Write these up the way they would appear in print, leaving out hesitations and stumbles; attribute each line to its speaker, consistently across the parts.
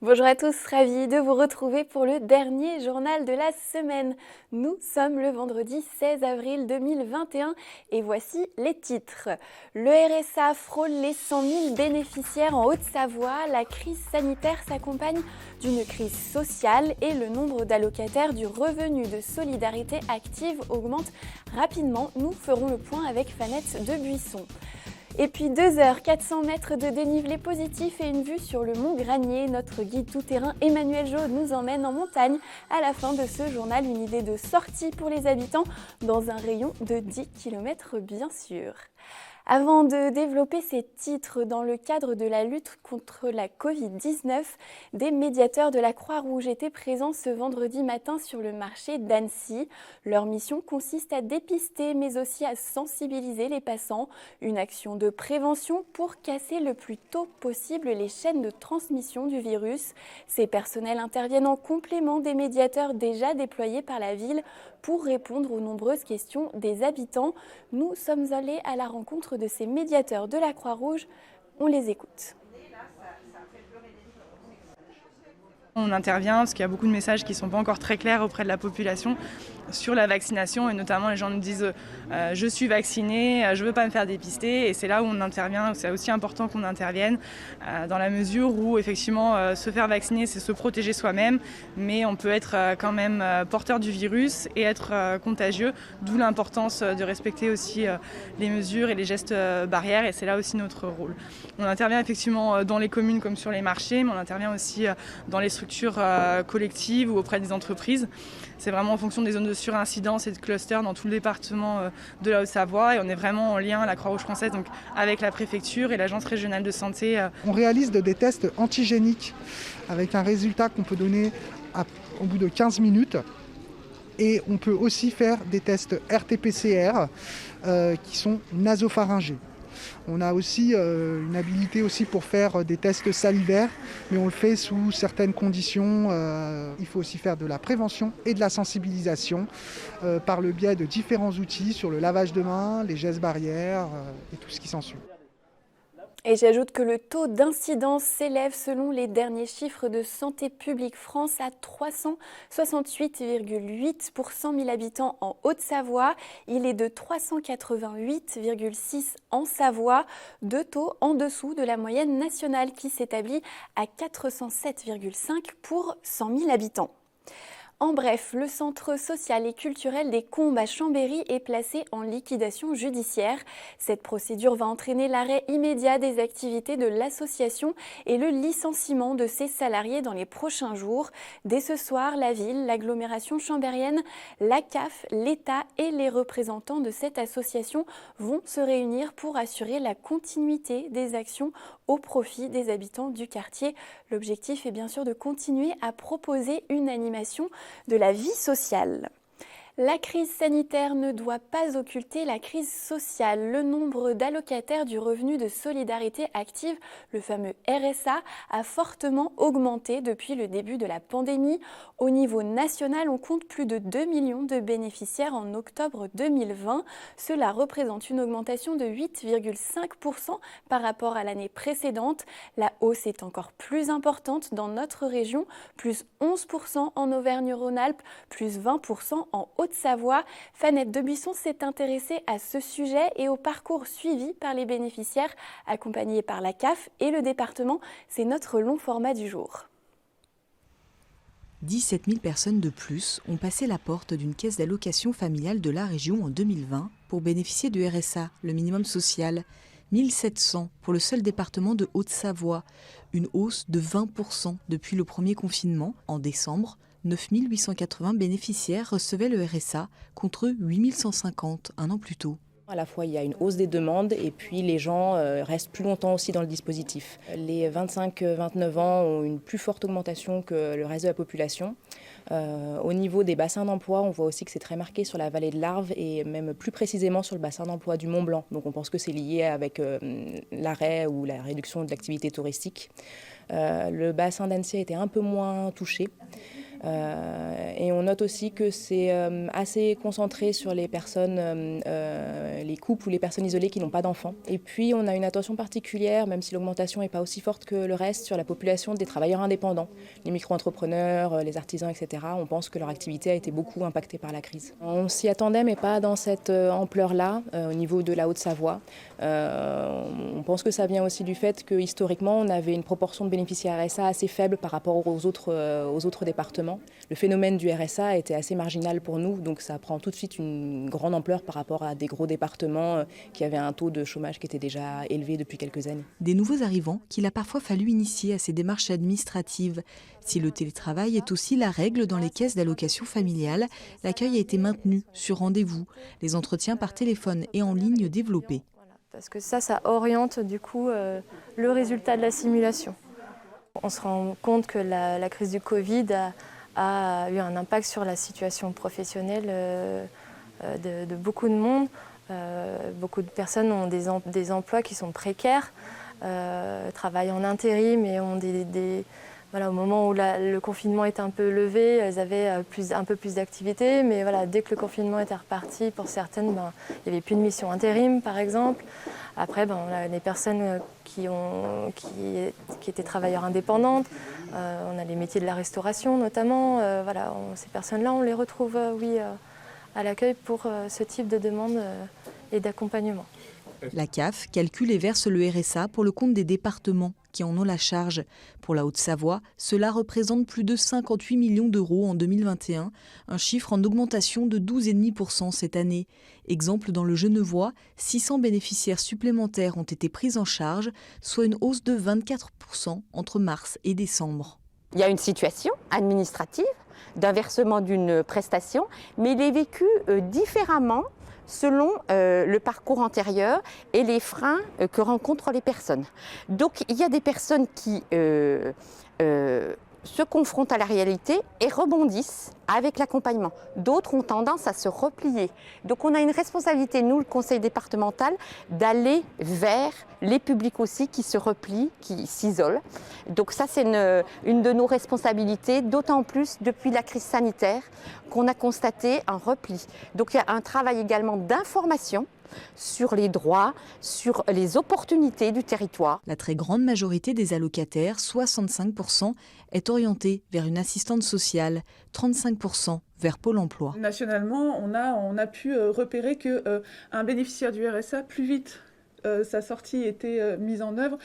Speaker 1: Bonjour à tous, ravi de vous retrouver pour le dernier journal de la semaine. Nous sommes le vendredi 16 avril 2021 et voici les titres. Le RSA frôle les 100 000 bénéficiaires en Haute-Savoie. La crise sanitaire s'accompagne d'une crise sociale et le nombre d'allocataires du revenu de solidarité active augmente rapidement. Nous ferons le point avec Fanette de Buisson. Et puis 2 heures, 400 mètres de dénivelé positif et une vue sur le mont Granier. Notre guide tout-terrain Emmanuel Jaude nous emmène en montagne. À la fin de ce journal, une idée de sortie pour les habitants dans un rayon de 10 km bien sûr. Avant de développer ces titres dans le cadre de la lutte contre la Covid-19, des médiateurs de la Croix-Rouge étaient présents ce vendredi matin sur le marché d'Annecy. Leur mission consiste à dépister mais aussi à sensibiliser les passants. Une action de prévention pour casser le plus tôt possible les chaînes de transmission du virus. Ces personnels interviennent en complément des médiateurs déjà déployés par la ville pour répondre aux nombreuses questions des habitants. Nous sommes allés à la rencontre de ces médiateurs de la Croix-Rouge. On les écoute.
Speaker 2: On intervient parce qu'il y a beaucoup de messages qui ne sont pas encore très clairs auprès de la population sur la vaccination et notamment les gens nous disent je suis vacciné, je ne veux pas me faire dépister et c'est là où on intervient, c'est aussi important qu'on intervienne dans la mesure où effectivement se faire vacciner c'est se protéger soi-même mais on peut être quand même porteur du virus et être contagieux, d'où l'importance de respecter aussi les mesures et les gestes barrières et c'est là aussi notre rôle. On intervient effectivement dans les communes comme sur les marchés mais on intervient aussi dans les structures collectives ou auprès des entreprises. C'est vraiment en fonction des zones de surincidence et de clusters dans tout le département de la Haute-Savoie et on est vraiment en lien à la Croix-Rouge française donc avec la préfecture et l'agence régionale de santé.
Speaker 3: On réalise des tests antigéniques avec un résultat qu'on peut donner au bout de 15 minutes et on peut aussi faire des tests RT-PCR qui sont nasopharyngés. On a aussi une habilité aussi pour faire des tests salivaires, mais on le fait sous certaines conditions. Il faut aussi faire de la prévention et de la sensibilisation par le biais de différents outils sur le lavage de mains, les gestes barrières et tout ce qui s'ensuit.
Speaker 1: Et j'ajoute que le taux d'incidence s'élève selon les derniers chiffres de Santé publique France à 368,8 pour 100 000 habitants en Haute-Savoie. Il est de 388,6 en Savoie, deux taux en dessous de la moyenne nationale qui s'établit à 407,5 pour 100 000 habitants. En bref, le centre social et culturel des Combes à Chambéry est placé en liquidation judiciaire. Cette procédure va entraîner l'arrêt immédiat des activités de l'association et le licenciement de ses salariés dans les prochains jours. Dès ce soir, la ville, l'agglomération chambérienne, la CAF, l'État et les représentants de cette association vont se réunir pour assurer la continuité des actions au profit des habitants du quartier. L'objectif est bien sûr de continuer à proposer une animation de la vie sociale. La crise sanitaire ne doit pas occulter la crise sociale. Le nombre d'allocataires du revenu de solidarité active, le fameux RSA, a fortement augmenté depuis le début de la pandémie. Au niveau national, on compte plus de 2 millions de bénéficiaires en octobre 2020. Cela représente une augmentation de 8,5% par rapport à l'année précédente. La hausse est encore plus importante dans notre région, plus 11% en Auvergne-Rhône-Alpes, plus 20% en Haute-Savoie. Fanette de Buisson s'est intéressée à ce sujet et au parcours suivi par les bénéficiaires, accompagnés par la CAF et le département. C'est notre long format du jour.
Speaker 4: 17 000 personnes de plus ont passé la porte d'une caisse d'allocation familiale de la région en 2020 pour bénéficier du RSA, le minimum social. 1700 pour le seul département de Haute-Savoie, une hausse de 20% depuis le premier confinement en décembre. 9 880 bénéficiaires recevaient le RSA contre 8 150 un an plus tôt.
Speaker 5: À la fois, il y a une hausse des demandes et puis les gens restent plus longtemps aussi dans le dispositif. Les 25-29 ans ont une plus forte augmentation que le reste de la population. Au niveau des bassins d'emploi, on voit aussi que c'est très marqué sur la vallée de l'Arve et même plus précisément sur le bassin d'emploi du Mont-Blanc. Donc on pense que c'est lié avec l'arrêt ou la réduction de l'activité touristique. Le bassin d'Annecy a été un peu moins touché. Et on note aussi que c'est assez concentré sur les personnes, les couples ou les personnes isolées qui n'ont pas d'enfants. Et puis on a une attention particulière, même si l'augmentation n'est pas aussi forte que le reste, sur la population des travailleurs indépendants, les micro-entrepreneurs, les artisans, etc. On pense que leur activité a été beaucoup impactée par la crise. On s'y attendait, mais pas dans cette ampleur-là, au niveau de la Haute-Savoie. On pense que ça vient aussi du fait que historiquement, on avait une proportion de bénéficiaires RSA assez faible par rapport aux autres départements. Le phénomène du RSA était assez marginal pour nous, donc ça prend tout de suite une grande ampleur par rapport à des gros départements qui avaient un taux de chômage qui était déjà élevé depuis quelques années.
Speaker 4: Des nouveaux arrivants qu'il a parfois fallu initier à ces démarches administratives. Si le télétravail est aussi la règle dans les caisses d'allocation familiale, l'accueil a été maintenu sur rendez-vous, les entretiens par téléphone et en ligne développés.
Speaker 6: Parce que ça oriente du coup le résultat de la simulation. On se rend compte que la crise du Covid a eu un impact sur la situation professionnelle de beaucoup de monde. Beaucoup de personnes ont des emplois qui sont précaires, travaillent en intérim et ont voilà, au moment où le confinement était un peu levé, elles avaient un peu plus d'activité. Mais voilà, dès que le confinement était reparti, pour certaines, il n'y avait plus de mission intérim, par exemple. Après, les personnes qui étaient travailleurs indépendantes, on a les métiers de la restauration notamment. Voilà, ces personnes-là, on les retrouve à l'accueil pour ce type de demande et d'accompagnement.
Speaker 4: La CAF calcule et verse le RSA pour le compte des départements qui en ont la charge. Pour la Haute-Savoie, cela représente plus de 58 millions d'euros en 2021, un chiffre en augmentation de 12,5% cette année. Exemple dans le Genevois, 600 bénéficiaires supplémentaires ont été pris en charge, soit une hausse de 24% entre mars et décembre.
Speaker 7: Il y a une situation administrative d'un versement d'une prestation, mais il est vécu différemment selon le parcours antérieur et les freins que rencontrent les personnes. Donc il y a des personnes qui se confrontent à la réalité et rebondissent avec l'accompagnement. D'autres ont tendance à se replier. Donc on a une responsabilité, nous, le conseil départemental, d'aller vers les publics aussi qui se replient, qui s'isolent. Donc ça, c'est une de nos responsabilités, d'autant plus depuis la crise sanitaire qu'on a constaté un repli. Donc il y a un travail également d'information sur les droits, sur les opportunités du territoire.
Speaker 4: La très grande majorité des allocataires, 65%, est orientée vers une assistante sociale, 35% vers Pôle emploi.
Speaker 8: Nationalement, on a pu repérer qu'un bénéficiaire du RSA, plus vite sa sortie était mise en œuvre,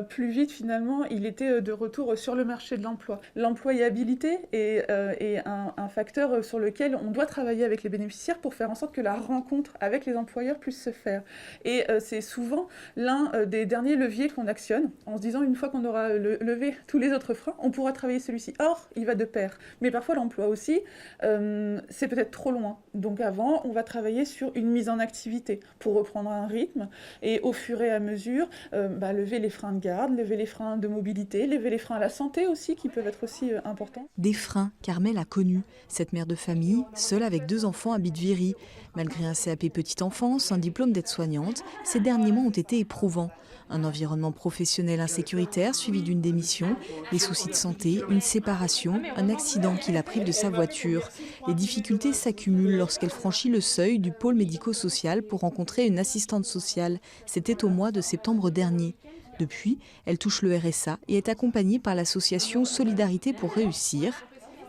Speaker 8: plus vite finalement il était de retour sur le marché de l'emploi. L'employabilité est un facteur sur lequel on doit travailler avec les bénéficiaires pour faire en sorte que la rencontre avec les employeurs puisse se faire. Et c'est souvent l'un des derniers leviers qu'on actionne en se disant une fois qu'on aura levé tous les autres freins, on pourra travailler celui-ci. Or, il va de pair. Mais parfois l'emploi aussi, c'est peut-être trop loin. Donc avant, on va travailler sur une mise en activité pour reprendre un rythme et au fur et à mesure, lever les freins de garde, lever les freins de mobilité, lever les freins à la santé aussi, qui peuvent être aussi importants.
Speaker 4: Des freins qu'Armelle a connus. Cette mère de famille, seule avec 2 enfants, habite Viry. Malgré un CAP petite enfance, un diplôme d'aide-soignante, ces derniers mois ont été éprouvants. Un environnement professionnel insécuritaire suivi d'une démission, des soucis de santé, une séparation, un accident qui la prive de sa voiture. Les difficultés s'accumulent lorsqu'elle franchit le seuil du pôle médico-social pour rencontrer une assistante sociale. C'était au mois de septembre dernier. Depuis, elle touche le RSA et est accompagnée par l'association Solidarité pour réussir.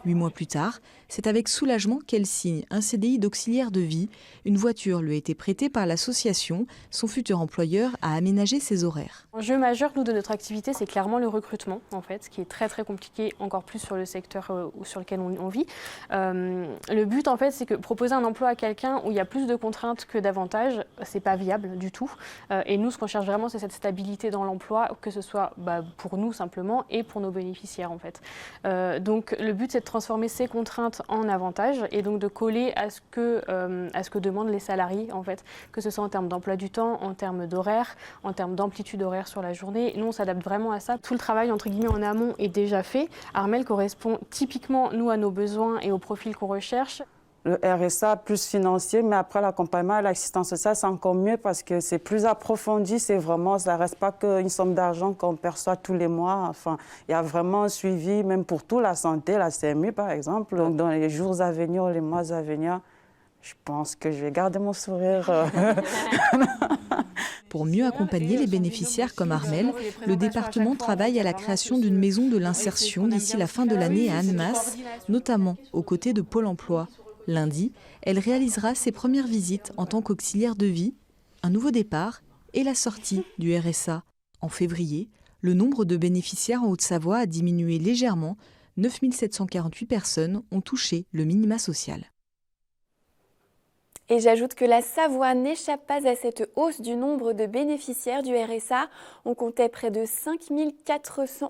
Speaker 4: 8 mois plus tard, c'est avec soulagement qu'elle signe un CDI d'auxiliaire de vie. Une voiture lui a été prêtée par l'association. Son futur employeur a aménagé ses horaires.
Speaker 9: L'enjeu majeur de notre activité, c'est clairement le recrutement, en fait, ce qui est très très compliqué, encore plus sur le secteur sur lequel on vit. Le but, en fait, c'est que proposer un emploi à quelqu'un où il y a plus de contraintes que d'avantages, c'est pas viable du tout. Et nous, ce qu'on cherche vraiment, c'est cette stabilité dans l'emploi, que ce soit pour nous simplement et pour nos bénéficiaires, en fait. Donc, le but, c'est de transformer ces contraintes en avantages et donc de coller à ce que demandent les salariés, en fait, que ce soit en termes d'emploi du temps, en termes d'horaire, en termes d'amplitude horaire sur la journée. Nous, on s'adapte vraiment à ça. Tout le travail, entre guillemets, en amont est déjà fait. Armelle correspond typiquement, nous, à nos besoins et au profil qu'on recherche.
Speaker 10: le RSA plus financier, mais après l'accompagnement à l'assistance sociale, c'est encore mieux parce que c'est plus approfondi, ça ne reste pas qu'une somme d'argent qu'on perçoit tous les mois. Enfin, il y a vraiment un suivi, même pour tout, la santé, la CMU par exemple. Donc dans les jours à venir, les mois à venir, je pense que je vais garder mon sourire.
Speaker 4: Pour mieux accompagner les bénéficiaires comme Armelle, le département travaille à la création d'une maison de l'insertion d'ici la fin de l'année à Annemasse, notamment aux côtés de Pôle emploi. Lundi, elle réalisera ses premières visites en tant qu'auxiliaire de vie, un nouveau départ et la sortie du RSA. En février, le nombre de bénéficiaires en Haute-Savoie a diminué légèrement. 9 748 personnes ont touché le minima social.
Speaker 1: Et j'ajoute que la Savoie n'échappe pas à cette hausse du nombre de bénéficiaires du RSA. On en comptait près de 5 400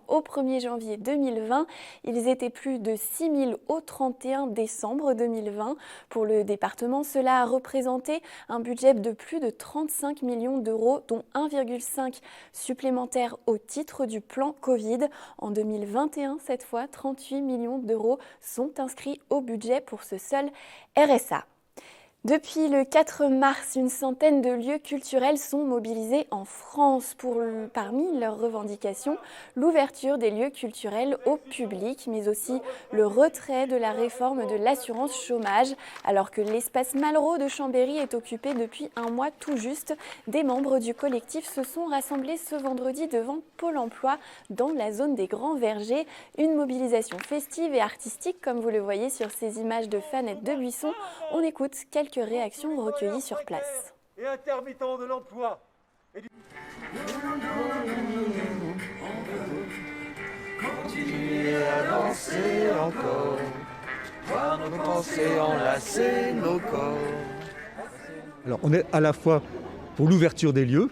Speaker 1: au 1er janvier 2020. Ils étaient plus de 6 000 au 31 décembre 2020. Pour le département, cela a représenté un budget de plus de 35 millions d'euros, dont 1,5 supplémentaire au titre du plan Covid. En 2021, cette fois, 38 millions d'euros sont inscrits au budget pour ce seul RSA. Depuis le 4 mars, une centaine de lieux culturels sont mobilisés en France parmi leurs revendications, l'ouverture des lieux culturels au public, mais aussi le retrait de la réforme de l'assurance chômage. Alors que l'espace Malraux de Chambéry est occupé depuis un mois tout juste, des membres du collectif se sont rassemblés ce vendredi devant Pôle emploi dans la zone des Grands Vergers. Une mobilisation festive et artistique, comme vous le voyez sur ces images de Fanette de Buisson. On écoute quelques réactions recueillies sur place.
Speaker 11: Et intermittents de l'emploi. Continuer à danser encore, voir nos pensées enlacer nos corps.
Speaker 12: Alors on est à la fois pour l'ouverture des lieux,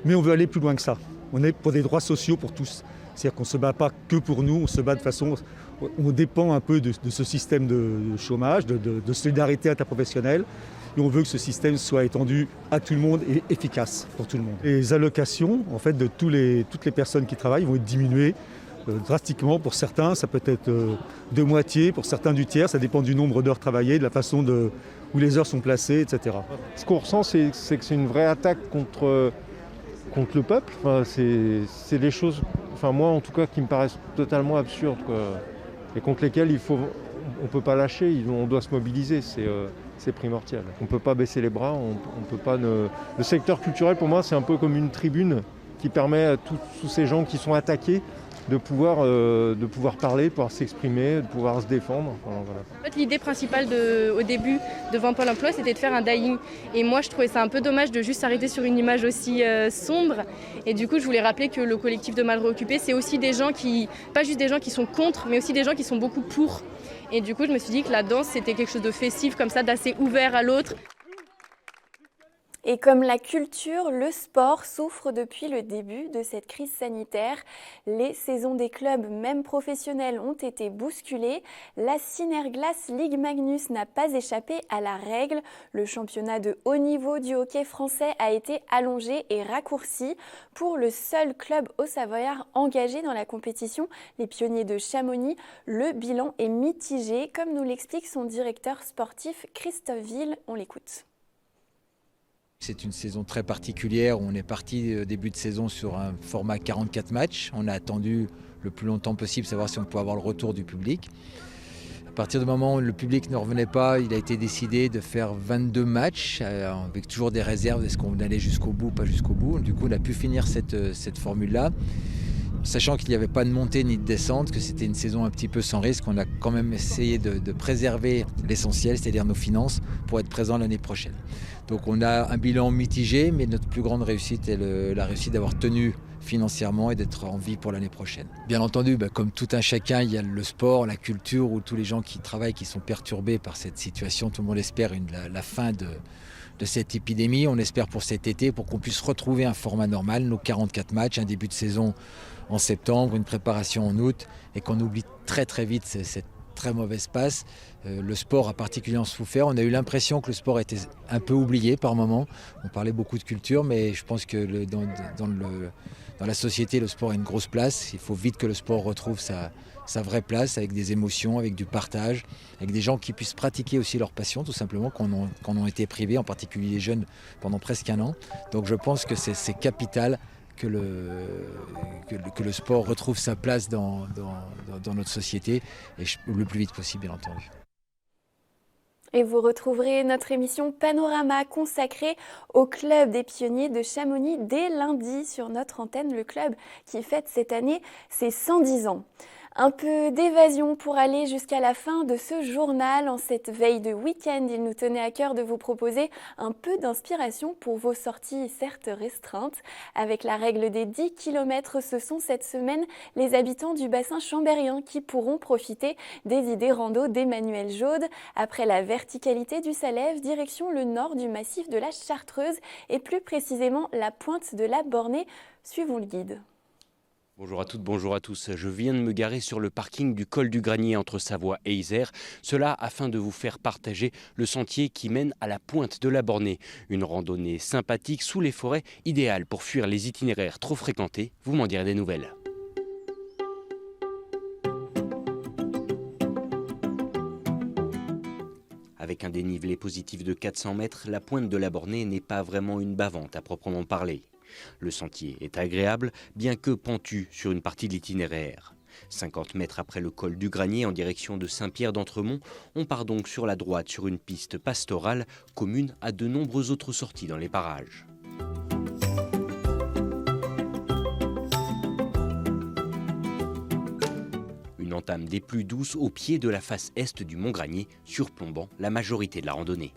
Speaker 12: mais on veut aller plus loin que ça. On est pour des droits sociaux pour tous. C'est-à-dire qu'on ne se bat pas que pour nous, on se bat de façon... On dépend un peu de ce système de chômage, de solidarité interprofessionnelle. Et on veut que ce système soit étendu à tout le monde et efficace pour tout le monde. Les allocations, en fait, de toutes les personnes qui travaillent vont être diminuées drastiquement. Pour certains, ça peut être de moitié, pour certains du tiers. Ça dépend du nombre d'heures travaillées, de la façon où les heures sont placées, etc.
Speaker 13: Ce qu'on ressent, c'est que c'est une vraie attaque contre le peuple. Enfin, c'est des choses, enfin, moi en tout cas, qui me paraissent totalement absurdes, quoi. Et contre lesquelles on ne peut pas lâcher, on doit se mobiliser, c'est primordial. On ne peut pas baisser les bras, on peut pas le secteur culturel, pour moi, c'est un peu comme une tribune qui permet à tous ces gens qui sont attaqués de pouvoir parler, de pouvoir s'exprimer, de pouvoir se défendre. Enfin, voilà.
Speaker 14: En fait, l'idée principale au début devant Pôle emploi, c'était de faire un dying. Et moi, je trouvais ça un peu dommage de juste s'arrêter sur une image aussi sombre. Et du coup, je voulais rappeler que le collectif de Malraux Occupé, c'est aussi des gens pas juste des gens qui sont contre, mais aussi des gens qui sont beaucoup pour. Et du coup, je me suis dit que la danse, c'était quelque chose de festif, comme ça, d'assez ouvert à l'autre.
Speaker 1: Et comme la culture, le sport souffre depuis le début de cette crise sanitaire. Les saisons des clubs, même professionnels, ont été bousculées. La Synerglace Ligue Magnus n'a pas échappé à la règle. Le championnat de haut niveau du hockey français a été allongé et raccourci. Pour le seul club haut-savoyard engagé dans la compétition, les Pionniers de Chamonix, le bilan est mitigé, comme nous l'explique son directeur sportif Christophe Ville. On l'écoute.
Speaker 15: C'est une saison très particulière où on est parti début de saison sur un format 44 matchs. On a attendu le plus longtemps possible savoir si on pouvait avoir le retour du public. À partir du moment où le public ne revenait pas, il a été décidé de faire 22 matchs avec toujours des réserves. Est-ce qu'on allait jusqu'au bout, pas jusqu'au bout. Du coup, on a pu finir cette formule-là. Sachant qu'il n'y avait pas de montée ni de descente, que c'était une saison un petit peu sans risque, on a quand même essayé de préserver l'essentiel, c'est-à-dire nos finances, pour être présent l'année prochaine. Donc on a un bilan mitigé, mais notre plus grande réussite est la réussite d'avoir tenu financièrement et d'être en vie pour l'année prochaine. Bien entendu, comme tout un chacun, il y a le sport, la culture, ou tous les gens qui travaillent, qui sont perturbés par cette situation. Tout le monde espère la fin de cette épidémie. On espère pour cet été, pour qu'on puisse retrouver un format normal, nos 44 matchs, un début de saison en septembre, une préparation en août, et qu'on oublie très très vite cette très mauvaise passe. Le sport a particulièrement souffert. On a eu l'impression que le sport était un peu oublié par moments. On parlait beaucoup de culture, mais je pense que dans la société, le sport a une grosse place. Il faut vite que le sport retrouve sa vraie place, avec des émotions, avec du partage, avec des gens qui puissent pratiquer aussi leur passion, tout simplement, qu'on ont été privés, en particulier les jeunes, pendant presque un an. Donc je pense que c'est capital que le sport retrouve sa place dans notre société, et le plus vite possible, bien entendu.
Speaker 1: Et vous retrouverez notre émission Panorama consacrée au Club des Pionniers de Chamonix dès lundi sur notre antenne, le club qui fête cette année ses 110 ans. Un peu d'évasion pour aller jusqu'à la fin de ce journal. En cette veille de week-end, il nous tenait à cœur de vous proposer un peu d'inspiration pour vos sorties certes restreintes. Avec la règle des 10 km, ce sont cette semaine les habitants du bassin chambérien qui pourront profiter des idées rando d'Emmanuel Jaude. Après la verticalité du Salève, direction le nord du massif de la Chartreuse et plus précisément la pointe de la Bornée. Suivons le guide.
Speaker 16: Bonjour à toutes, bonjour à tous. Je viens de me garer sur le parking du col du Granier entre Savoie et Isère. Cela afin de vous faire partager le sentier qui mène à la pointe de la Bornée. Une randonnée sympathique sous les forêts, idéale pour fuir les itinéraires trop fréquentés. Vous m'en direz des nouvelles. Avec un dénivelé positif de 400 mètres, la pointe de la Bornée n'est pas vraiment une bavante à proprement parler. Le sentier est agréable, bien que pentu sur une partie de l'itinéraire. 50 mètres après le col du Granier en direction de Saint-Pierre-d'Entremont, on part donc sur la droite sur une piste pastorale commune à de nombreuses autres sorties dans les parages. Une entame des plus douces au pied de la face est du Mont Granier, surplombant la majorité de la randonnée.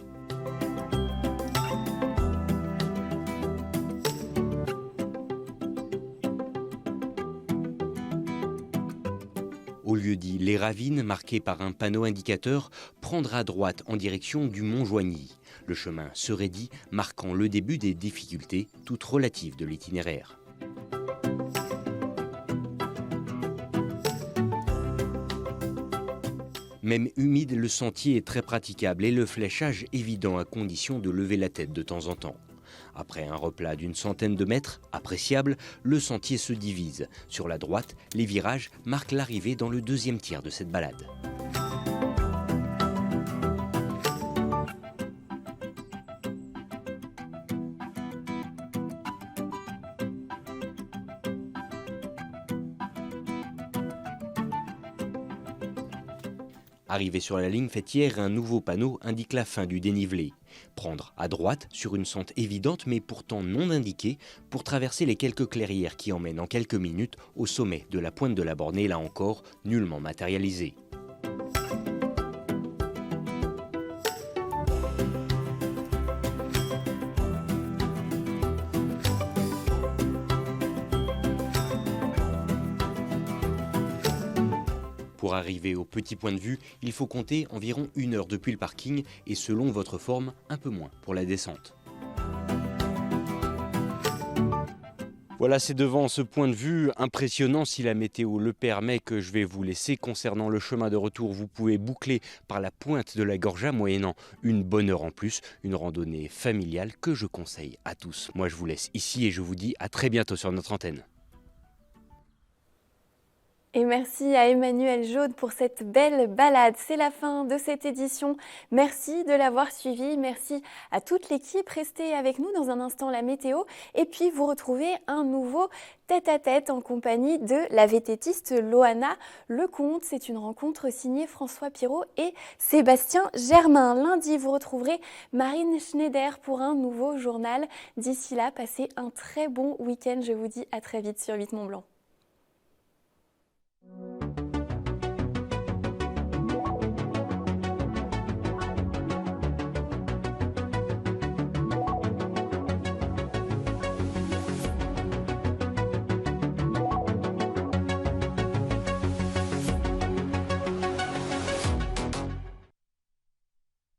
Speaker 16: Au lieu-dit Les Ravines, marqué par un panneau indicateur, prendre à droite en direction du Mont Joigny. Le chemin se raidit, marquant le début des difficultés, toutes relatives de l'itinéraire. Même humide, le sentier est très praticable et le fléchage évident à condition de lever la tête de temps en temps. Après un replat d'une centaine de mètres, appréciable, le sentier se divise. Sur la droite, les virages marquent l'arrivée dans le deuxième tiers de cette balade. Arrivé sur la ligne fêtière, un nouveau panneau indique la fin du dénivelé. Prendre à droite sur une sente évidente mais pourtant non indiquée pour traverser les quelques clairières qui emmènent en quelques minutes au sommet de la pointe de la Bornée, là encore nullement matérialisée. Pour arriver au petit point de vue, il faut compter environ 1 heure depuis le parking et selon votre forme, un peu moins pour la descente. Voilà, c'est devant ce point de vue impressionnant, si la météo le permet, que je vais vous laisser. Concernant le chemin de retour, vous pouvez boucler par la pointe de la Gorja, moyennant une bonne heure en plus. Une randonnée familiale que je conseille à tous. Moi, je vous laisse ici et je vous dis à très bientôt sur notre antenne.
Speaker 1: Et merci à Emmanuel Jaude pour cette belle balade. C'est la fin de cette édition. Merci de l'avoir suivi. Merci à toute l'équipe. Restez avec nous dans un instant la météo. Et puis vous retrouvez un nouveau tête-à-tête en compagnie de la vététiste Loana Lecomte. C'est une rencontre signée François Pirot et Sébastien Germain. Lundi, vous retrouverez Marine Schneider pour un nouveau journal. D'ici là, passez un très bon week-end. Je vous dis à très vite sur 8 Mont Blanc.